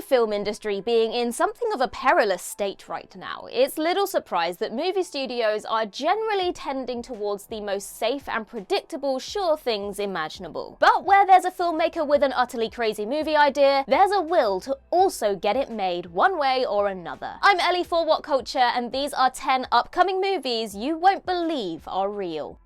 the film industry being in something of a perilous state right now, it's little surprise that movie studios are generally tending towards the most safe and predictable sure things imaginable. But where there's a filmmaker with an utterly crazy movie idea, there's a will to also get it made one way or another. I'm Ellie for What Culture, and these are 10 upcoming movies you won't believe are real.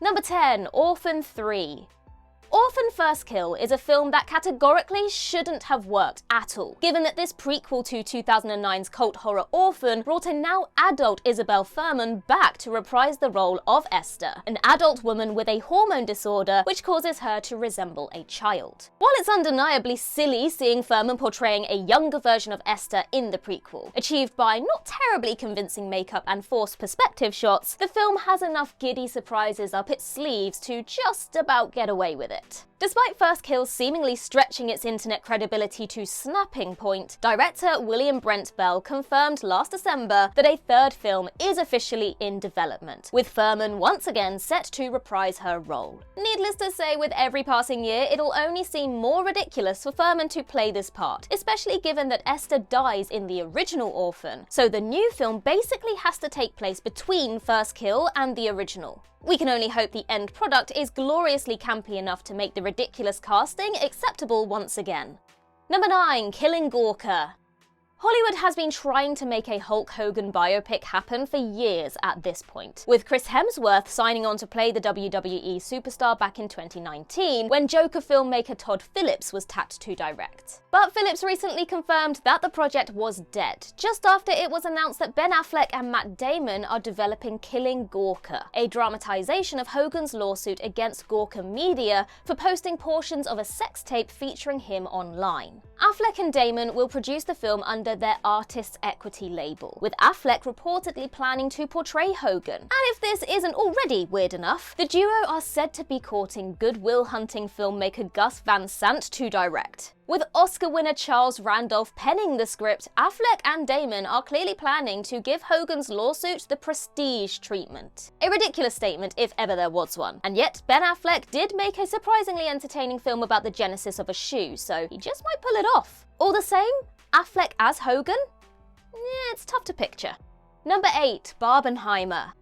Number 10. Orphan III. Orphan First Kill is a film that categorically shouldn't have worked at all, given that this prequel to 2009's cult horror Orphan brought a now adult Isabelle Fuhrman back to reprise the role of Esther, an adult woman with a hormone disorder which causes her to resemble a child. While it's undeniably silly seeing Fuhrman portraying a younger version of Esther in the prequel, achieved by not terribly convincing makeup and forced perspective shots, the film has enough giddy surprises up its sleeves to just about get away with it. Despite First Kill seemingly stretching its internet credibility to snapping point, director William Brent Bell confirmed last December that a third film is officially in development, with Fuhrman once again set to reprise her role. Needless to say, with every passing year, it'll only seem more ridiculous for Fuhrman to play this part, especially given that Esther dies in the original Orphan, so the new film basically has to take place between First Kill and the original. We can only hope the end product is gloriously campy enough to make the ridiculous casting acceptable once again. Number 9. Killing Gawker. Hollywood has been trying to make a Hulk Hogan biopic happen for years at this point, with Chris Hemsworth signing on to play the WWE superstar back in 2019 when Joker filmmaker Todd Phillips was tapped to direct. But Phillips recently confirmed that the project was dead, just after it was announced that Ben Affleck and Matt Damon are developing Killing Gawker, a dramatization of Hogan's lawsuit against Gawker Media for posting portions of a sex tape featuring him online. Affleck and Damon will produce the film under their Artists Equity label, with Affleck reportedly planning to portray Hogan. And if this isn't already weird enough, the duo are said to be courting Good Will Hunting filmmaker Gus Van Sant to direct. With Oscar winner Charles Randolph penning the script, Affleck and Damon are clearly planning to give Hogan's lawsuit the prestige treatment. A ridiculous statement if ever there was one. And yet, Ben Affleck did make a surprisingly entertaining film about the genesis of a shoe, so he just might pull it off. All the same, Affleck as Hogan? Yeah, it's tough to picture. Number 8. Barbon Heimer.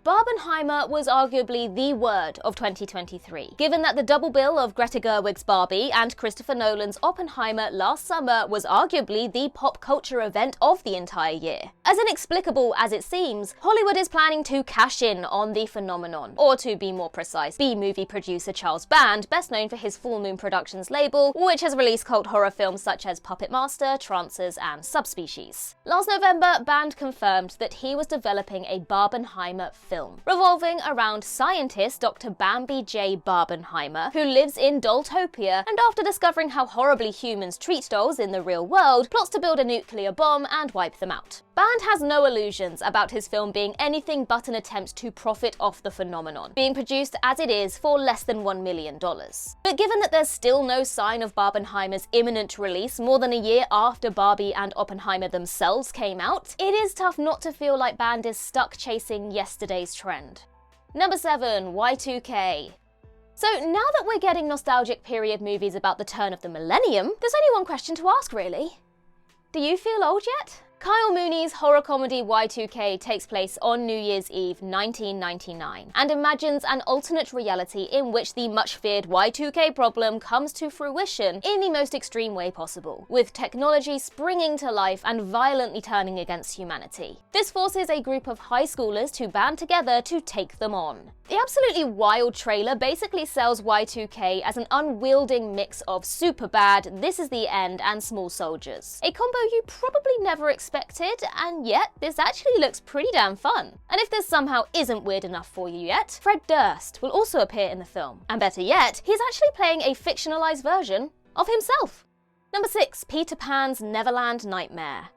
Barbon Heimer was arguably the word of 2023, given that the double bill of Greta Gerwig's Barbie and Christopher Nolan's Oppenheimer last summer was arguably the pop culture event of the entire year. As inexplicable as it seems, Hollywood is planning to cash in on the phenomenon, or to be more precise, B-movie producer Charles Band, best known for his Full Moon Productions label, which has released cult horror films such as Puppet Master, Trancers, and Subspecies. Last November, Band confirmed that he was developing a Barbenheimer film, revolving around scientist Dr. Bambi J. Barbenheimer, who lives in Dolltopia, and after discovering how horribly humans treat dolls in the real world, plots to build a nuclear bomb and wipe them out. Band has no illusions about his film being anything but an attempt to profit off the phenomenon, being produced as it is for less than $1 million. But given that there's still no sign of Barbenheimer's imminent release more than a year after Barbie and Oppenheimer themselves came out, it is tough not to feel like Band is stuck chasing yesterday's trend. Number 7. Y2K. So now that we're getting nostalgic period movies about the turn of the millennium, there's only one question to ask really. Do you feel old yet? Kyle Mooney's horror comedy Y2K takes place on New Year's Eve 1999 and imagines an alternate reality in which the much-feared Y2K problem comes to fruition in the most extreme way possible, with technology springing to life and violently turning against humanity. This forces a group of high schoolers to band together to take them on. The absolutely wild trailer basically sells Y2K as an unwielding mix of Superbad, This Is the End, and Small Soldiers. A combo you probably never expected, and yet this actually looks pretty damn fun. And if this somehow isn't weird enough for you yet, Fred Durst will also appear in the film. And better yet, he's actually playing a fictionalized version of himself. Number 6. Peter Pan's Neverland Nightmare.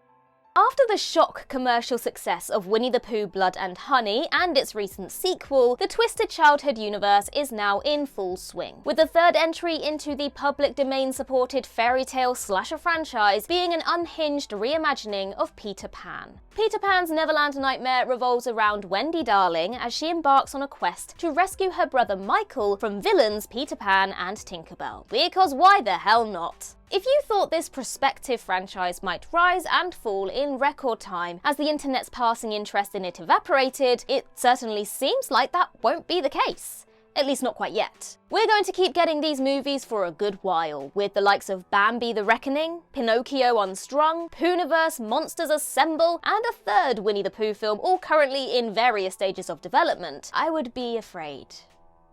After the shock commercial success of Winnie the Pooh Blood and Honey and its recent sequel, the Twisted Childhood universe is now in full swing, with the third entry into the public domain-supported fairy tale slasher franchise being an unhinged reimagining of Peter Pan. Peter Pan's Neverland Nightmare revolves around Wendy Darling as she embarks on a quest to rescue her brother Michael from villains Peter Pan and Tinkerbell. Because why the hell not? If you thought this prospective franchise might rise and fall in record time as the internet's passing interest in it evaporated, it certainly seems like that won't be the case. At least not quite yet. We're going to keep getting these movies for a good while, with the likes of Bambi the Reckoning, Pinocchio Unstrung, Pooniverse, Monsters Assemble, and a third Winnie the Pooh film, all currently in various stages of development. I would be afraid.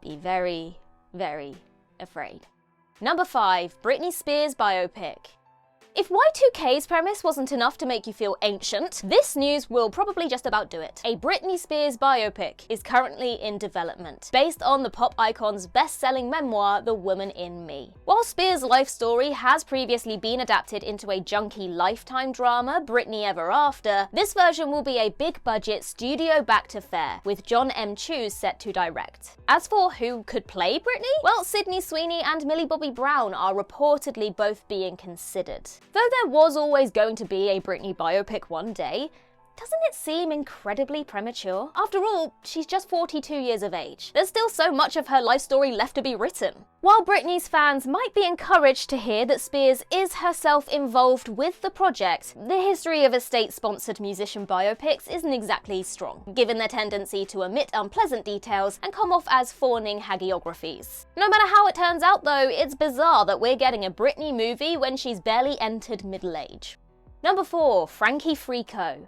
Be very, very afraid. Number 5, Britney Spears biopic. If Y2K's premise wasn't enough to make you feel ancient, this news will probably just about do it. A Britney Spears biopic is currently in development, based on the pop icon's best-selling memoir, The Woman in Me. While Spears' life story has previously been adapted into a junky Lifetime drama, Britney Ever After, this version will be a big-budget, studio-backed affair, with John M. Chu set to direct. As for who could play Britney? Well, Sydney Sweeney and Millie Bobby Brown are reportedly both being considered. Though there was always going to be a Britney biopic one day, doesn't it seem incredibly premature? After all, she's just 42 years of age. There's still so much of her life story left to be written. While Britney's fans might be encouraged to hear that Spears is herself involved with the project, the history of estate-sponsored musician biopics isn't exactly strong, given their tendency to omit unpleasant details and come off as fawning hagiographies. No matter how it turns out though, it's bizarre that we're getting a Britney movie when she's barely entered middle age. Number 4, Frankie Freo.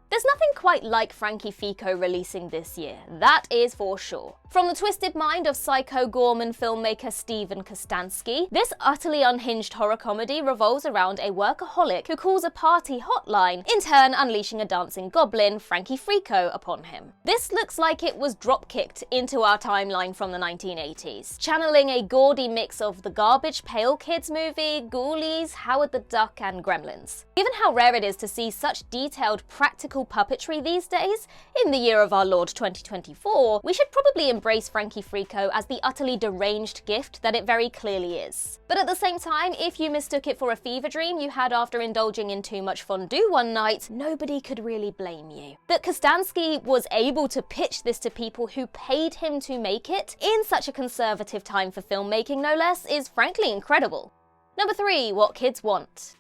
There's nothing quite like Frankie Freo releasing this year, that is for sure. From the twisted mind of psycho Gorman filmmaker Steven Kostanski, this utterly unhinged horror comedy revolves around a workaholic who calls a party hotline, in turn unleashing a dancing goblin, Frankie Freo, upon him. This looks like it was drop-kicked into our timeline from the 1980s, channeling a gaudy mix of the Garbage Pail Kids movie, Ghoulies, Howard the Duck, and Gremlins. Given how rare it is to see such detailed practical puppetry these days, in the year of our Lord 2024, we should probably embrace Frankie Freo as the utterly deranged gift that it very clearly is. But at the same time, if you mistook it for a fever dream you had after indulging in too much fondue one night, nobody could really blame you. That Kostanski was able to pitch this to people who paid him to make it, in such a conservative time for filmmaking no less, is frankly incredible. Number 3, What Kids Want.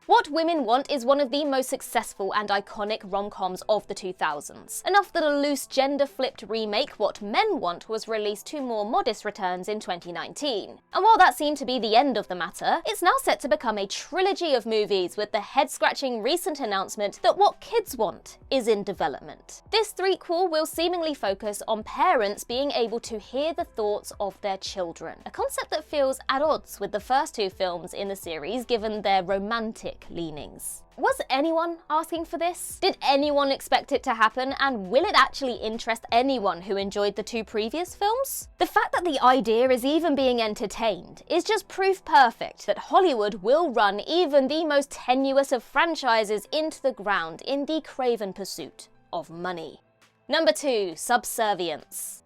What Women Want is one of the most successful and iconic rom-coms of the 2000s. Enough that a loose gender-flipped remake, What Men Want, was released to more modest returns in 2019. And while that seemed to be the end of the matter, it's now set to become a trilogy of movies with the head-scratching recent announcement that What Kids Want is in development. This threequel will seemingly focus on parents being able to hear the thoughts of their children, a concept that feels at odds with the first 2 films in the series given their romantic leanings. Was anyone asking for this? Did anyone expect it to happen, and will it actually interest anyone who enjoyed the 2 previous films? The fact that the idea is even being entertained is just proof perfect that Hollywood will run even the most tenuous of franchises into the ground in the craven pursuit of money. Number 2, Subservience.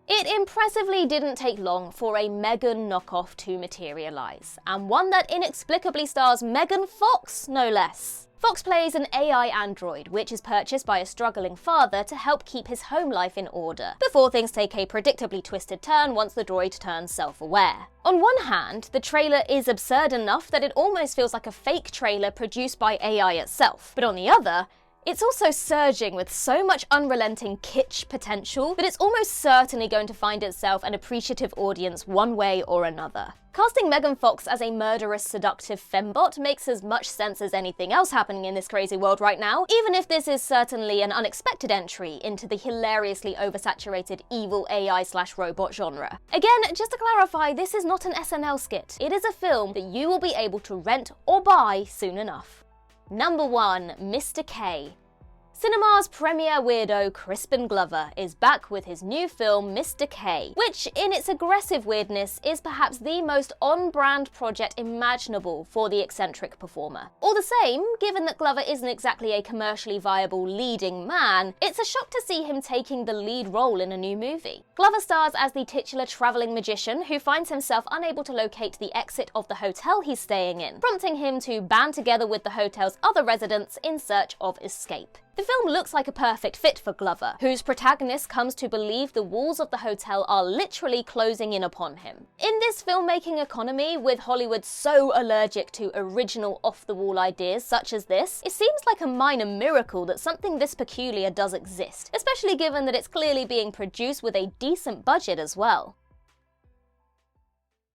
It impressively didn't take long for a Megan knockoff to materialise, and one that inexplicably stars Megan Fox, no less. Fox plays an AI android, which is purchased by a struggling father to help keep his home life in order, before things take a predictably twisted turn once the droid turns self-aware. On one hand, the trailer is absurd enough that it almost feels like a fake trailer produced by AI itself, but on the other, it's also surging with so much unrelenting kitsch potential that it's almost certainly going to find itself an appreciative audience one way or another. Casting Megan Fox as a murderous, seductive fembot makes as much sense as anything else happening in this crazy world right now, even if this is certainly an unexpected entry into the hilariously oversaturated evil AI/robot genre. Again, just to clarify, this is not an SNL skit. It is a film that you will be able to rent or buy soon enough. Number 1, Mr. K. Cinema's premier weirdo Crispin Glover is back with his new film Mr. K, which in its aggressive weirdness is perhaps the most on-brand project imaginable for the eccentric performer. All the same, given that Glover isn't exactly a commercially viable leading man, it's a shock to see him taking the lead role in a new movie. Glover stars as the titular travelling magician who finds himself unable to locate the exit of the hotel he's staying in, prompting him to band together with the hotel's other residents in search of escape. The film looks like a perfect fit for Glover, whose protagonist comes to believe the walls of the hotel are literally closing in upon him. In this filmmaking economy, with Hollywood so allergic to original off-the-wall ideas such as this, it seems like a minor miracle that something this peculiar does exist, especially given that it's clearly being produced with a decent budget as well.